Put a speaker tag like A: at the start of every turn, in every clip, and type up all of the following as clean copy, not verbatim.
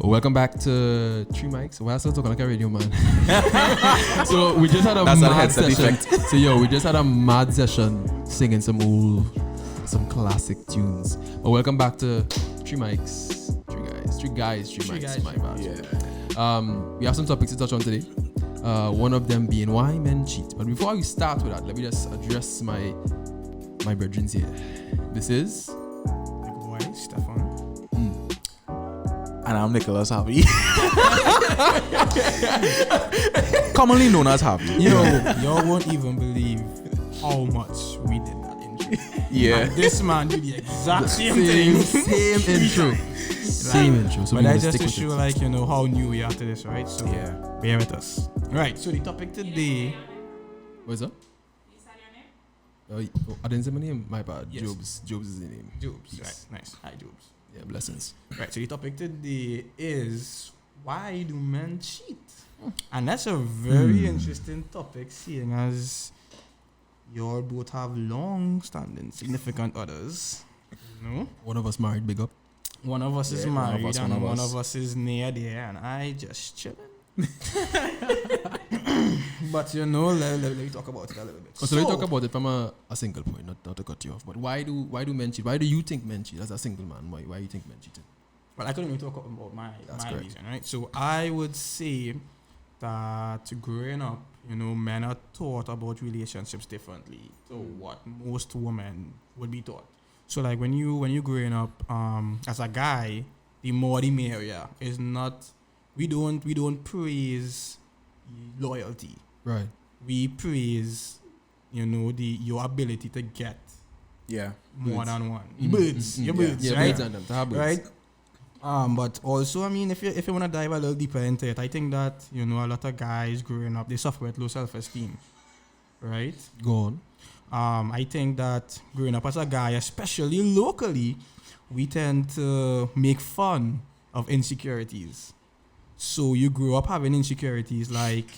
A: Welcome back to Three Mics. Why else talking like a radio man? So we just had a
B: That's
A: mad session. So we just had a mad session singing some classic tunes. But welcome back to Three Mics. Three guys. My bad.
B: Yeah.
A: We have some topics to touch on today. One of them being why men cheat. But before we start with that, let me just address my brethren here. This is
C: Big boy, Stefan.
B: And I'm Nicholas Harvey. Commonly known as Harvey.
C: Y'all won't even believe how much we did that intro.
B: Yeah.
C: And this man did the exact same thing.
A: Same intro. Same intro. So
C: But
A: we're
C: that's
A: gonna
C: just to
A: stick
C: show
A: with it.
C: how new we are to this, right? So
B: Yeah.
C: bear with us. Right, so the topic today.
A: What is that? I didn't say my name. My bad.
C: Yes.
A: Jobs is the name.
C: Jobs,
A: Yes.
C: right, nice. Hi, Jobs.
A: Yeah, blessings.
C: Right, so the topic today is why do men cheat? And that's a very interesting topic, seeing as y'all both have long-standing significant others.
A: One of us married, big up.
C: One of us is
B: Yeah,
C: married
B: one
C: and
B: of
C: one
B: us.
C: of us is near there, and I just chilling. But let me talk about it a little bit.
A: So let me talk about it from a single point, not to cut you off. But why do men cheat? Why do you think men cheat as a single man? Why do you think men cheat?
C: Well, I couldn't even talk about my
A: correct.
C: reason, right? So I would say that growing up, men are taught about relationships differently to what most women would be taught. So like when you growing up, as a guy, the more the merrier. Is not we don't praise loyalty.
A: Right.
C: We praise, your ability to get
B: Yeah.
C: more
A: Birds.
C: than one.
A: Mhm.
C: Birds,
A: Mhm.
C: your
A: Yeah.
C: birds,
A: Yeah,
C: right?
A: birds and them, to have birds.
C: Right. But also, I mean, if you want to dive a little deeper into it, I think that a lot of guys growing up, they suffer with low self-esteem, right?
A: Go on.
C: I think that growing up as a guy, especially locally, we tend to make fun of insecurities. So you grew up having insecurities like,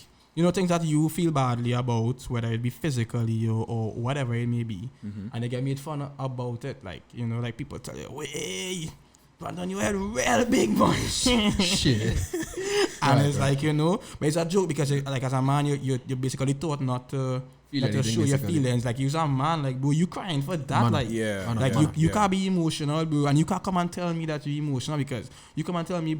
C: things that you feel badly about, whether it be physically or whatever it may be.
B: Mm-hmm.
C: And they get made fun about it. Like, like people tell you, hey, Brandon, you had real big voice.
A: Shit.
C: And
A: Right,
C: it's
A: right.
C: like, but it's a joke because like as a man, you're basically taught not to
A: Feel
C: show
A: anything,
C: your
A: basically.
C: feelings. Like you're a man, like, bro, you crying for that.
A: Man.
C: Like,
B: Yeah.
A: Man,
C: like
A: yeah.
C: you can't be emotional, bro. And you can't come and tell me that you're emotional because you come and tell me,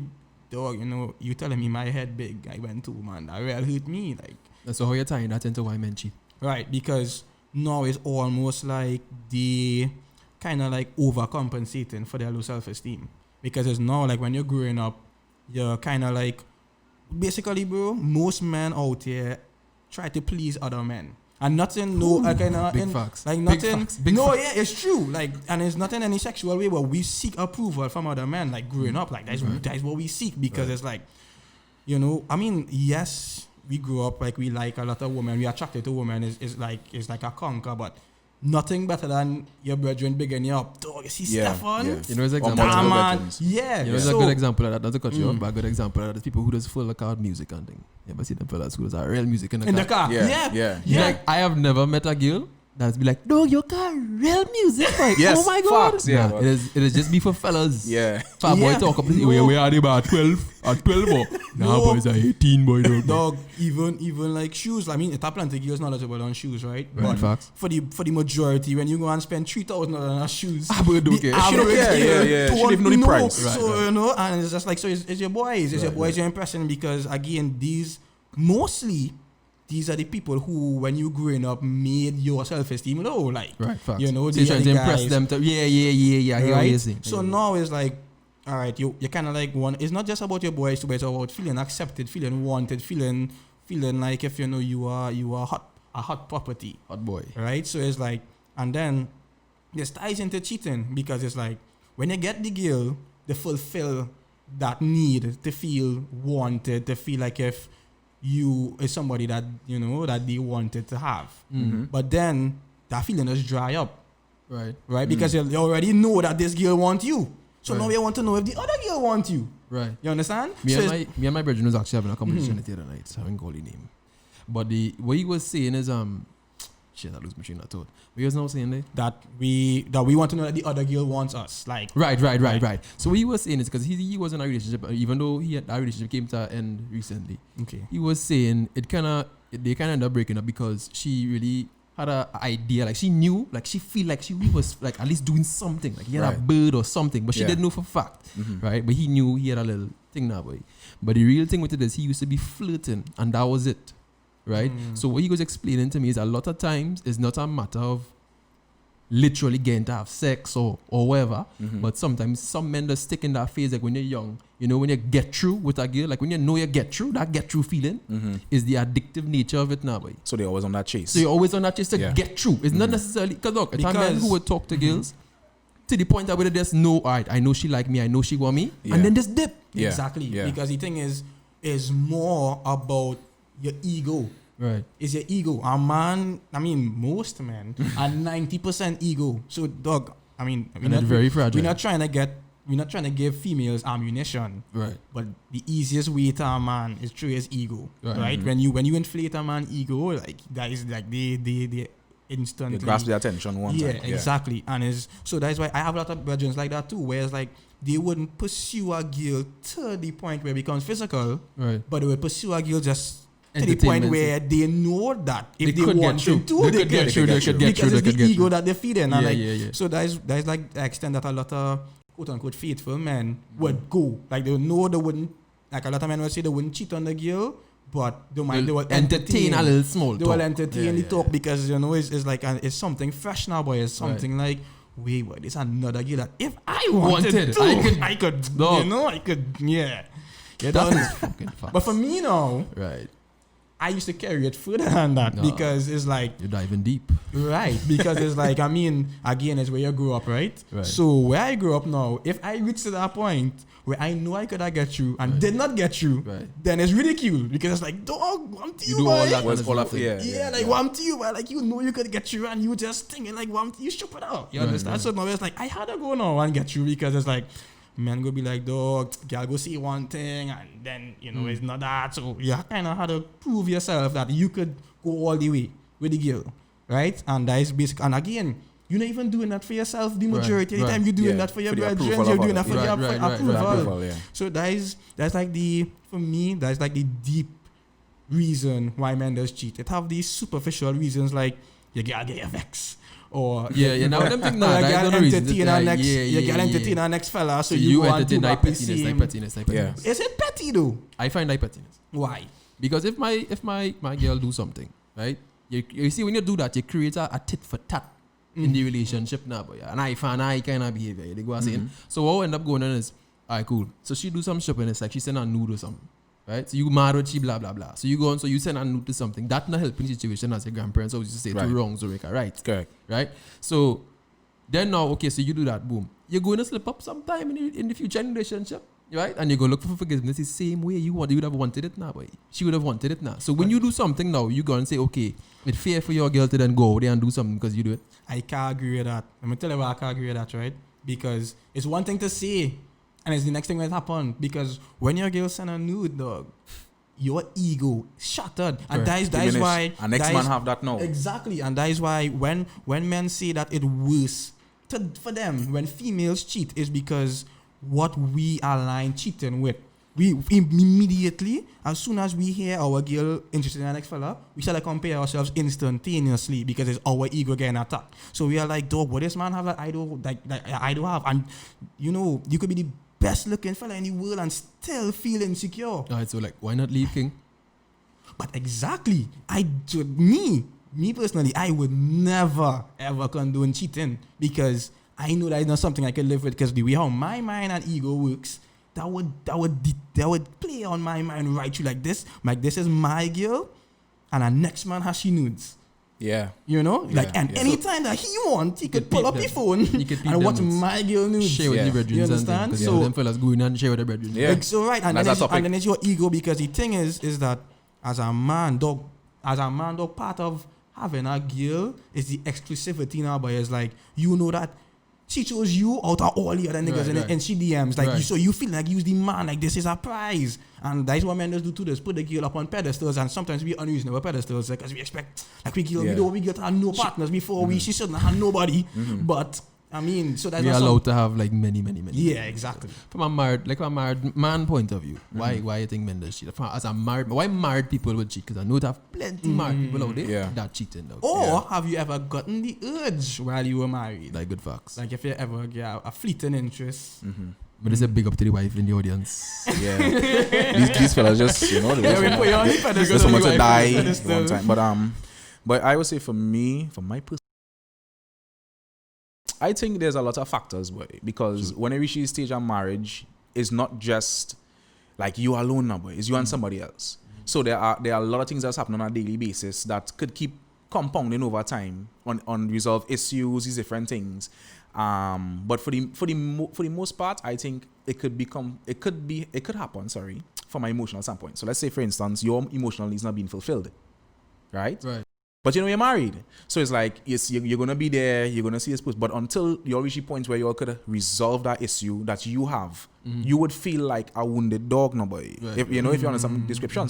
C: dog, you telling me my head big. I went to, man. That really hurt me. Like,
A: So how you're tying that into why men cheat?
C: right, because now it's almost like they kind of like overcompensating for their low self-esteem. Because it's now like when you're growing up, you're kind of like, basically, bro, most men out here try to please other men. And nothing,
A: Big facts.
C: like
A: Big
C: nothing,
A: facts. Big
C: no,
A: facts.
C: yeah, it's true. Like, and it's not in any sexual way, but we seek approval from other men, like growing up. Like, that's what we seek because it's like, I mean, yes, we grew up like we like a lot of women, we attracted to women is like a conquer, but nothing better than your brethren bigging you up. Dog, you see Stefan?
B: Yeah.
A: It's an
B: Or
A: example.
B: multiple
C: Nah, man.
B: veterans.
C: Yeah.
A: It's a
C: So-
A: good example of that. Not to cut you off, but a good example of that. There's people who just full of car music and thing. You ever see them fellas who does real music in the
C: in
A: car?
C: the car.
B: Yeah.
C: Yeah.
A: You Like, I have never met a girl that's be like, no, your car real music. Like,
B: Yes,
A: oh my god.
B: facts, yeah,
A: Nah, it is just be for fellas.
B: Yeah.
A: Fat boy
C: Yeah.
A: talk up.
C: No.
A: Where are they about 12? At 12 more. Nah,
C: No.
A: boys are 18, boy.
C: Dog, even like shoes. I mean, it's a plenty of girls knowledgeable on shoes, right?
A: Right,
C: But
A: facts.
C: for the majority, when you go and spend $3,000 on shoes,
A: Ah, but don't care.
C: average
B: She don't care,
C: girl
B: yeah. She
C: don't
B: don't even know the
C: know.
B: price.
A: Right,
C: So
A: right.
C: and it's just like, so it's your boys,
A: Right,
C: you're impressing because again, these are the people who, when you growing up, made your self-esteem low. Like,
A: Right, facts.
C: you know,
A: So you're
C: they are
A: trying to
C: the
A: impress
C: guys.
A: them. Yeah. I hear what you're
C: Right?
A: saying.
C: So now it's like, all right, you kind of like one. It's not just about your boys, but it's about feeling accepted, feeling wanted, feeling like if you are a hot property,
A: Hot boy.
C: right? So it's like, and then this ties into cheating because it's like when you get the girl, they fulfill that need to feel wanted, to feel like if you is somebody that that they wanted to have,
B: Mm-hmm.
C: but then that feeling just dry up.
A: Right.
C: Right, because you already know that this girl wants you. So
A: Right.
C: now you want to know if the other girl wants you.
A: Right.
C: You understand?
A: Me
C: So
A: and my brethren was actually having a conversation the other night, so I haven't called his name. But what he was saying is Shit, I lose my train of thought. But you was now saying there?
C: that we want to know that the other girl wants us. Like
A: Right. So what he was saying is because he was in a relationship, even though that relationship came to an end recently.
C: okay.
A: He was saying they kind of ended up breaking up because she really had an idea, like she knew, like she feel like she was like at least doing something, like he had a
B: Right.
A: bird or something, but she
B: Yeah.
A: didn't know for fact, right? But he knew he had a little thing that way. But the real thing with it is he used to be flirting, and that was it, right? So what he was explaining to me is a lot of times it's not a matter of literally getting to have sex or whatever, but sometimes some men just stick in that phase, like when you're young, you know, when you get through with a girl, like when you know you get through, that get through feeling is the addictive nature of it now, boy.
B: So they're always on that chase.
A: So you're always on that chase to
B: Yeah.
A: get through. It's not necessarily because look, it's a man
C: Because-
A: who would talk to girls to the point that where they just know, all right, I know she like me, I know she want me,
B: Yeah.
A: and then just dip.
B: Yeah.
C: Exactly.
B: Yeah.
C: Because the thing is more about your ego.
A: Right.
C: Is your ego. A man, I mean, most men are 90% ego. So, dog, I mean,
A: And it's very fragile.
C: we're not trying to give females ammunition.
A: Right.
C: But the easiest way to a man is through his ego,
A: Right.
C: right? When you inflate a man ego, like that is like they instantly
B: You grasp the attention one
C: yeah,
B: time.
C: exactly. And so that's why I have a lot of virgins like that too, where it's like they wouldn't pursue a girl to the point where it becomes physical,
A: Right.
C: but they would pursue a girl just to the point
A: Entertainment.
C: where they know that if
A: They
C: they
A: could get
C: wanted
A: through.
C: to,
A: They could get through, they could get
C: because
A: through,
C: it's
A: they could
C: the
A: get
C: ego
A: through.
C: that they feed in.
A: Yeah,
C: And like,
A: yeah.
C: so that's like the extent that a lot of quote unquote faithful men would go. Like they know they wouldn't, like a lot of men would say they wouldn't cheat on the girl, but they will
A: entertain a little small
C: they
A: talk.
C: will entertain
A: Yeah,
C: the
A: yeah,
C: talk
A: yeah.
C: because you know it's like it's something fresh now, boy. It's something like wait, boy, this another girl that if I wanted to, I could,
A: Dog.
C: you know, I could, yeah.
A: That
C: done.
A: is fucking fast.
C: But for me now,
A: Right.
C: I used to carry it further than that
A: No.
C: because it's like
A: You're diving deep.
C: right because it's like I mean again it's where you grew up, right?
A: Right.
C: So where I grew up now, if I reach to that point where I know I could have get through and did not get through,
A: Right.
C: then it's ridiculed because it's like dog, I'm to
A: You
C: you,
A: do all
C: boy.
A: that.
B: Was all of
A: thing.
C: Yeah, like one to you, but like you know you could get through and you just thinking like one you stupid out. You
A: Right,
C: understand?
A: right.
C: So now it's like I had to go now and get through because it's like man go be like dog, girl go see one thing and then you know it's not that. So you kind of had to prove yourself that you could go all the way with the girl, right? And that is basic. And again, you're not even doing that for yourself. The majority of the
A: right.
C: time you're doing
B: Yeah,
C: that for your
B: for the
C: brethren.
B: approval
C: You're
B: of
C: doing that
B: others.
C: for
A: Right,
C: your
A: right, right,
C: approval.
A: right.
B: Approval, yeah.
C: So that's like the for me that's like the deep reason why men does cheat. It have these superficial reasons like you gotta get your vex or
A: Yeah, now them think
C: or
A: nah,
C: you
A: that's
C: gotta
A: not the reason.
C: entertain
A: That-
C: our next
A: yeah,
C: you
A: yeah,
C: gotta
A: yeah.
C: entertain our next fella so
A: So
C: you
A: you
C: go and do
A: entertain
C: back
A: that
C: the
A: pettiness,
C: same.
A: that pettiness, that
B: Yeah.
A: pettiness.
C: Is it petty though?
A: I find that pettiness.
C: Why?
A: Because if my girl do something, right? You see when you do that, you create a tit for tat in the relationship now, boy. And I find I kind of behavior. They go and saying. So what will end up going on is, alright, cool. So she do some shopping. It's like she send a nude or something, right? So you mad with she blah blah blah. So you go on. So you send a nude to something. That not helping the situation as your grandparents always used to say
B: Right.
A: two wrongs don't make a right,
B: Correct.
A: right? So then now, okay, so you do that, boom. You're going to slip up sometime in the future relationship, right? And you go look for forgiveness the same way you would have wanted it now, boy. She would have wanted it now. So when you do something now, you go and say, okay, it's fair for your girl to then go there and do something because you do it.
C: I can't agree with that. Let me tell you why I can't agree with that, right? Because it's one thing to say, and it's the next thing that happen. Because when your girl send a nude, dog, your ego shattered, and
A: Correct.
C: that is why.
B: An next
C: that
B: man
C: is-
B: have that now.
C: Exactly, and that is why when men say that it worse for them when females cheat is because what we align cheating with. We immediately, as soon as we hear our girl interested in the next fella, we shall compare ourselves instantaneously because it's our ego getting attacked. So we are like, dog, what this man have that I don't I don't have, and you know you could be the best looking fella in the world and still feel insecure.
A: Alright, so like, why not leave King?
C: But exactly, me personally, I would never ever condone cheating because I know that it's not something I can live with. Because the way how my mind and ego works, that would play on my mind right through like this. Like this is my girl, and our next man has she nudes.
B: Yeah.
C: You know,
B: Yeah,
C: like and
B: yeah.
C: anytime that he wants, he could
A: could
C: pull
A: peep
C: up his
A: them.
C: phone
A: He could peep
C: and
A: them
C: watch
A: nudes.
C: my girl nudes.
A: Share with
B: Yeah.
A: the brethren.
C: You understand?
A: Because
C: So-
A: them fellas go in and share with the brethren.
B: Yeah.
C: Like, so right, and
B: That's
C: then,
B: that topic.
C: and then it's your ego because the thing is that as a man, dog, part of having a girl is the exclusivity now, but it's like you know that she chose you out of all the other niggas and she DMs. Like, so you feel like you're the man, like this is a prize. And that's what men do to this, put the girl up on pedestals, and sometimes we unreasonable pedestals, because we expect, like, we get to have no partners before she shouldn't have nobody. But, I mean, so that's
A: we are allowed to have, like, many.
C: Yeah, exactly.
A: From a married man point of view, why you think men does cheat? As a married, why married people would cheat? Because I know to have plenty married people out there that cheating out.
C: Or have you ever gotten the urge while you were married?
A: Like, good facts.
C: Like, if you ever get a fleeting interest.
A: But it's a big up to the wife in the audience.
B: Yeah. these fellas just, we put you on the pedestal. Just someone to die one time. But I would say from my perspective, I think there's a lot of factors, boy, because when you reach this stage of marriage, it's not just like you alone now, boy. It's you and somebody else. So there are a lot of things that's happening on a daily basis that could keep compounding over time on unresolved issues, these different things. But for the most part, I think it could happen. Sorry, from my emotional standpoint. So let's say, for instance, your emotional needs not being fulfilled, right?
A: Right.
B: But you're married, so it's like yes, you're gonna be there, you're gonna see this post. But until you reach a point where you all could resolve that issue that you have, you would feel like a wounded dog, no boy. Right. If you understand the description.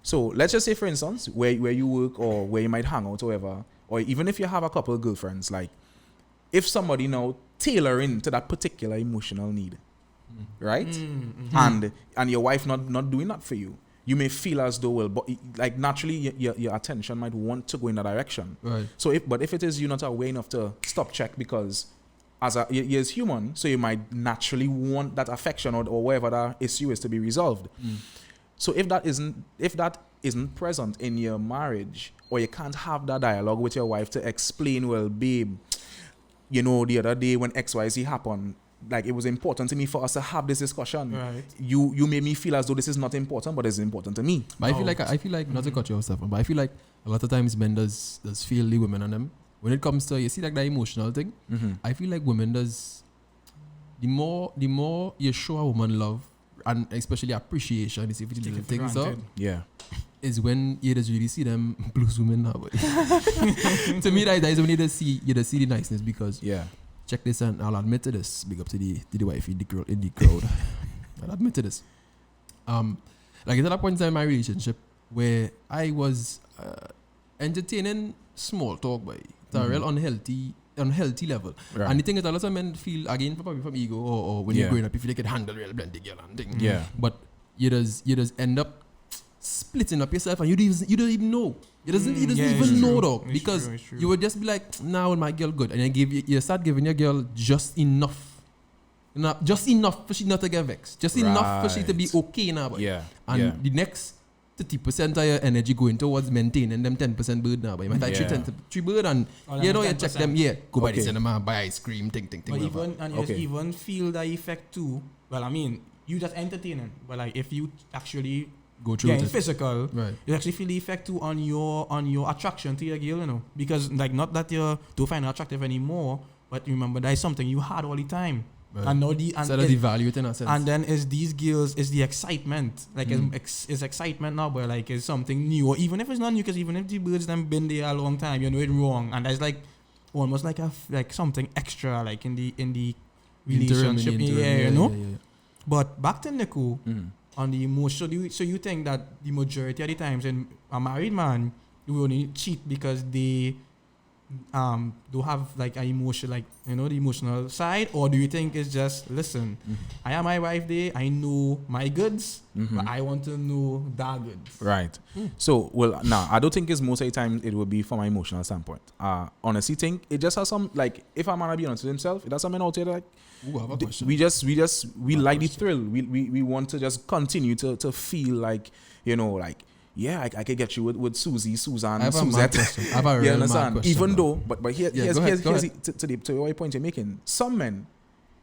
B: So let's just say, for instance, where you work or where you might hang out, or whatever, or even if you have a couple of girlfriends, like if somebody now tailor into that particular emotional need, right, and your wife not doing that for you. You may feel as though, well, but like naturally your attention might want to go in that direction.
A: Right.
B: So if it is you not aware enough to stop check, because you're human, so you might naturally want that affection or whatever that issue is to be resolved. So if that isn't present in your marriage, or you can't have that dialogue with your wife to explain, well, babe, the other day when XYZ happened, like it was important to me for us to have this discussion.
C: Right.
B: You made me feel as though this is not important, but it's important to me.
A: But I feel like not to cut you off, Stefan, but I feel like a lot of times men does feel the women on them. When it comes to, you see, like the emotional thing, I feel like women does, the more you show a woman love and especially appreciation, is if you little things up.
B: Yeah.
A: Is when you just really see them blues women now. To me, that is when you just see the niceness, because check this, and I'll admit to this. Big up to the wife in the crowd. I'll admit to this. Like at that point in my relationship where I was entertaining small talk by a real unhealthy level. Right. And the thing is, a lot of men feel, again, probably from ego or when you're growing up, you feel like you can handle real plenty girl and thing.
B: Yeah.
A: But you just end up splitting up yourself, and you don't even know. You doesn't even know, dog, because you would just be like, now my girl good, and you start giving your girl just enough for she not to get vexed, just enough for she to be okay now. Boy.
B: Yeah.
A: And the next 30% of your energy going towards maintaining them 10% bird now. But you might have 3 bird, and you check them. Go by the cinema, buy ice cream, thing.
C: But even feel the effect too. Well, I mean, you just entertaining, but like if you actually
A: go through it
C: physical,
A: right,
C: you actually feel the effect too on your attraction to your girl, because like not that you don't find her attractive anymore, but remember that is something you had all the time.
A: Right.
C: And now
A: instead of devaluing in a sense.
C: And then is these girls is the excitement, like is excitement now, but like it's something new, or even if it's not new, because even if the birds them been there a long time, you know it wrong, and that's like almost like something extra, like in the relationship,
A: yeah.
C: But back to Nico. On the emotion, so you think that the majority of the times in a married man, you only cheat because they do have like an emotion, like the emotional side, or do you think it's just listen, I am my wife there, I know my goods, but I want to know their goods.
B: Right. So I don't think it's most of the time it will be from an emotional standpoint. Honestly, think it just has some, like, if a man be honest with himself, it has something out there like,
A: ooh, I have a question.
B: we like the thrill. We want to just continue to feel like, like, yeah, I could get you with Susie, Suzanne,
A: I have
B: Suzette.
A: I have a real mad question.
B: Even though, but here's to your point you're making. Some men,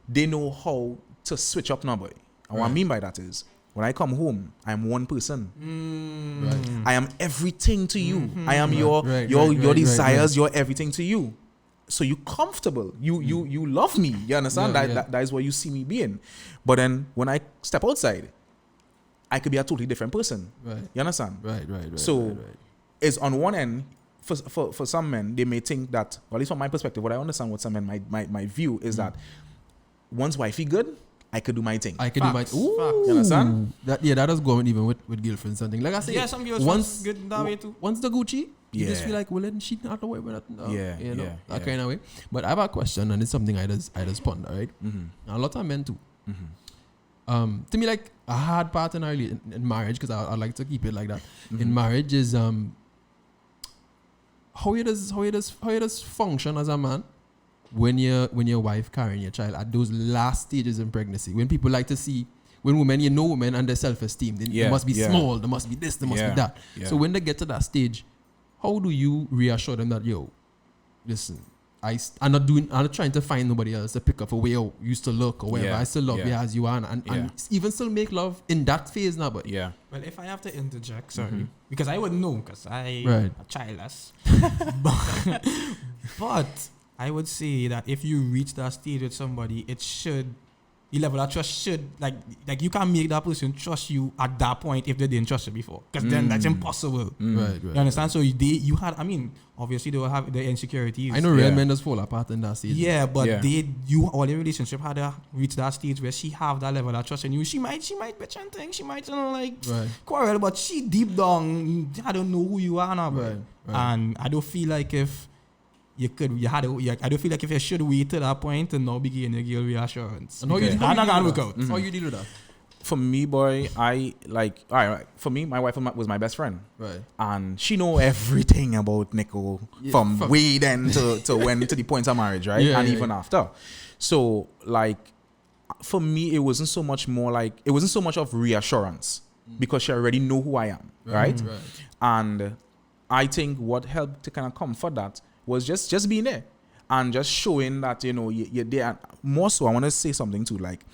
B: they know how to switch up now, boy. And what I mean by that is, when I come home, I'm one person.
A: Right.
B: I am everything to you. I am your desires, your everything to you. So you comfortable. You love me. You understand? That is what you see me being. But then when I step outside, I could be a totally different person.
A: Right.
B: You understand?
A: Right.
B: So it's on one end, for some men, they may think that, or at least from my perspective, what I understand what some men might view is that once wifey good, I could do my thing.
A: I could do my
C: Ooh.
B: You understand?
A: that does go on even with girlfriends and things. Like I say,
C: Yeah, some girls
A: once
C: good that way too.
A: once the Gucci, you just
B: Yeah.
A: feel like, well, then she not away with that.
B: Yeah,
A: you know,
B: yeah,
A: that
B: yeah.
A: kind of way. But I have a question, and it's something I just ponder, right?
B: Mm-hmm.
A: A lot of men too.
B: Mm-hmm.
A: To me, like a hard part in marriage, because I like to keep it like that.
B: Mm-hmm.
A: In marriage is how you does function as a man when your wife carrying your child at those last stages in pregnancy. When people like to see when women and their self-esteem, they must be small, they must be this, they must be that.
B: Yeah.
A: So when they get to that stage, how do you reassure them that, yo, listen, I'm not trying to find nobody else to pick up a way you used to look or whatever.
B: Yeah.
A: I still love you as you are, and even still make love in that phase now. But
B: Yeah.
C: Well, if I have to interject, sorry, because I would know, because I
A: Right.
C: a childless. but I would say that if you reach that stage with somebody, it should, the level of trust should, like you can't make that person trust you at that point if they didn't trust you before, because then that's impossible.
A: right.
C: You understand? So you had, I mean, obviously they will have the insecurities.
A: I know real men just fall apart in that stage.
C: Yeah, but
B: Yeah.
C: all your relationship had to reach that stage where she have that level of trust in you. She might bitch and think, she might, like
A: Right.
C: quarrel, but she deep down, I don't know who you are now, bro.
A: Right.
C: And I don't feel like if I don't feel like if you should wait to that point to now begin your girl reassurance.
A: And how you
C: Because
A: deal
C: that's not gonna
A: with
C: work
A: that?
C: out.
A: How you deal with that?
B: For me, boy, all right. For me, my wife was my best friend.
A: Right.
B: And she know everything about Nico from way then to when to the point of marriage, right?
A: Yeah,
B: and
A: yeah,
B: even after. So like for me, it wasn't so much of reassurance because she already know who I am, right?
A: Right.
B: And I think what helped to kind of comfort that was just being there and just showing that, you're there. And more so, I want to say something too, like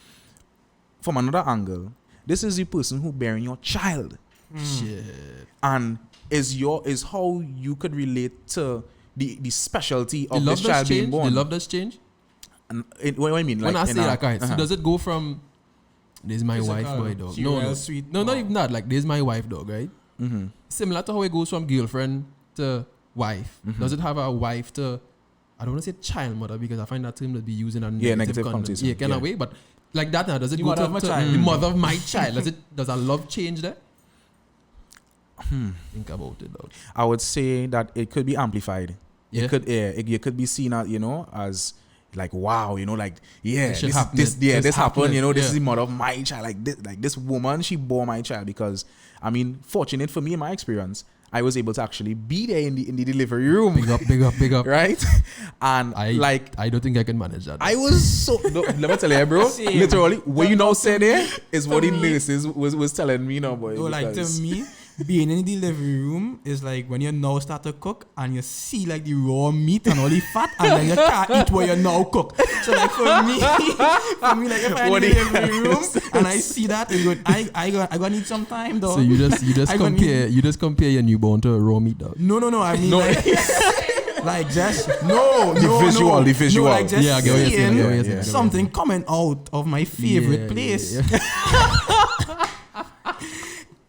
B: from another angle, this is the person who bearing your child.
A: Shit.
B: And is how you could relate to the specialty
A: The
B: of
A: love
B: this
A: does
B: child being
A: change.
B: born.
A: The love does change.
B: And what do I mean?
A: When I say that, guys, so
B: uh-huh.
A: does it go from there's my wife,
C: Physical,
A: boy, dog?
C: she
A: No,
C: well sweet,
A: not
C: wow.
A: even that. Like there's my wife, dog, right?
B: Mm-hmm.
A: Similar to how it goes from girlfriend to wife. Does it have a wife to? I don't want to say child mother because I find that term to be used in a negative context. Yeah, kind of way. But like that now, does it
C: The
A: go
C: mother
A: to
C: of my
A: to
C: child.
A: the mother of my child? Does a love change there? Think about it, dog.
B: I would say that it could be amplified.
A: Yeah.
B: It could be seen as, as like, wow, like,
A: This shit
B: this
A: happened.
B: happened,
A: This
B: this
A: happened.
B: this
A: Yeah.
B: is the mother of my child. Like this woman, she bore my child because, I mean, fortunate for me in my experience, I was able to actually be there in the delivery room.
A: Big up.
B: Right? And
A: I don't think I can manage that.
B: I was so no, let me tell you, bro.
C: Same.
B: Literally, what you now said there is what the
C: me-
B: nurses was telling me now, boy.
C: No, like to
B: because-
C: me, being in the delivery room is like when you now start to cook and you see like the raw meat and all the fat and then you can't eat what you now cook. So like for me, like if I'm in the delivery room and I see that, it's good. I gonna need some time though.
A: So you just
C: I gonna
A: compare your newborn to a raw meat, dog.
C: No. I mean,
B: No.
C: like just no.
B: The visual.
C: No, like just
A: Yeah, I get what you're saying, I get what you're
C: seeing
A: saying.
C: something coming out of my favorite
A: Yeah,
C: place.
A: yeah.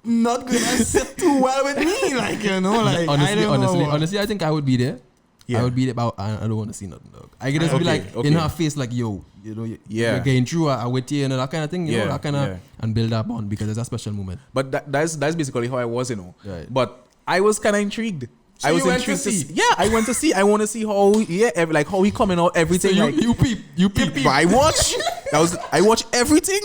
C: Not gonna sit too well with me, like I don't know.
A: Honestly, I think I would be there.
B: Yeah.
A: I would be there, but I don't want to see nothing, dog. I could just be like
B: Okay.
A: in her face, like, yo, you're
B: Yeah.
A: getting through. I with you, and that kind of thing,
B: Yeah,
A: that kind of,
B: yeah.
A: and build that bond because it's a special moment.
B: But that's basically how I was,
A: Right.
B: But I was kind of intrigued.
C: So
B: I was
C: you went to
B: intrigued
C: see?
B: Yeah, I went to see. I want to see how how he coming out everything.
A: So
B: like,
A: you peep.
B: But I watch. I watch everything.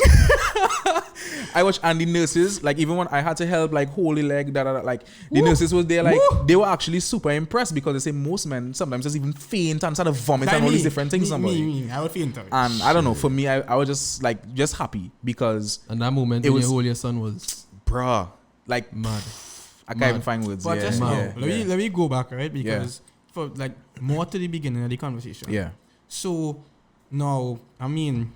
B: I watch, and the nurses, like even when I had to help like hold the leg, like the nurses was there, like they were actually super impressed because they say most men sometimes just even faint and start to vomit and all these different things.
C: Me, I would faint.
B: And I don't know. For me, I was just happy because
A: And that moment
B: It
A: when
B: was-
A: you hold your son was
B: bruh, like
A: mad.
B: I can't
A: Mad.
B: even find words.
C: But
B: Yeah,
C: just
A: man.
C: now,
B: yeah,
C: let me go back, right? Because for like more to the beginning of the conversation.
B: yeah.
C: So now, I mean,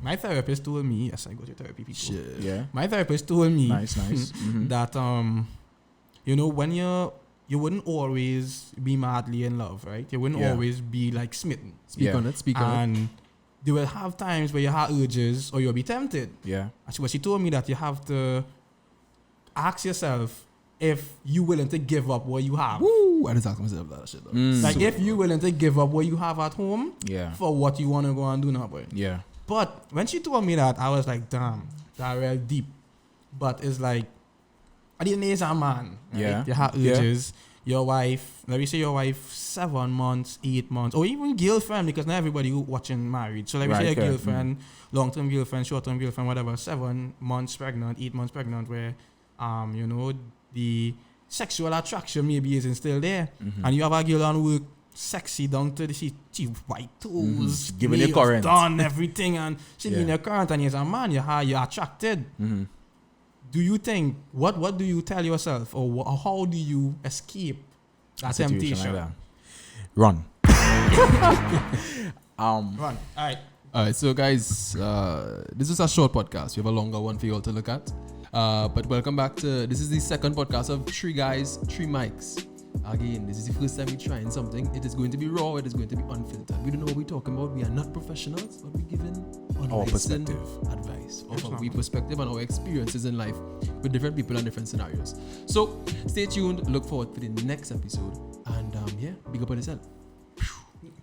C: my therapist told me, yes, I go to therapy people.
A: Shit.
B: Yeah.
C: My therapist told me
B: Nice. Mhm.
C: that when you wouldn't always be madly in love, right? You wouldn't
B: Yeah.
C: always be like smitten.
A: Speak
B: Yeah.
A: on it. Speak on it.
C: And you will have times where you have urges or you'll be tempted.
B: Yeah.
C: But she told me that you have to ask yourself if you're willing to give up what you have.
A: I just ask myself that shit. Though.
C: Like if you willing to give up what you have at home for what you want to go and do now, boy.
B: Yeah.
C: But when she told me that, I was like, damn, that real deep. But it's like, I didn't know a man. Right?
B: Yeah.
C: You have urges. Your wife, let me say your wife 7 months, 8 months, or even girlfriend, because not everybody who watching married. So let me say your girlfriend, long-term girlfriend, short-term girlfriend, whatever, 7 months pregnant, 8 months pregnant, where, you know, the sexual attraction maybe isn't still there. And you have a girl on work, sexy down to the she white toes,
B: giving you current,
C: done everything, and she giving you current, and you're a man, you're attracted. Do you think what do you tell yourself, or how do you escape that temptation?
B: Like that. Run.
C: Run. All
A: right. So guys, this is a short podcast. We have a longer one for you all to look at. But welcome back to this is the second podcast of 3 guys, 3 mics. Again, this is the first time we're trying something. It is going to be raw. It is going to be unfiltered. We don't know what we're talking about. We are not professionals, but we're giving
B: our perspective,
A: advice of our perspective and our experiences in life with different people and different scenarios. So stay tuned. Look forward for the next episode. And big up on yourself.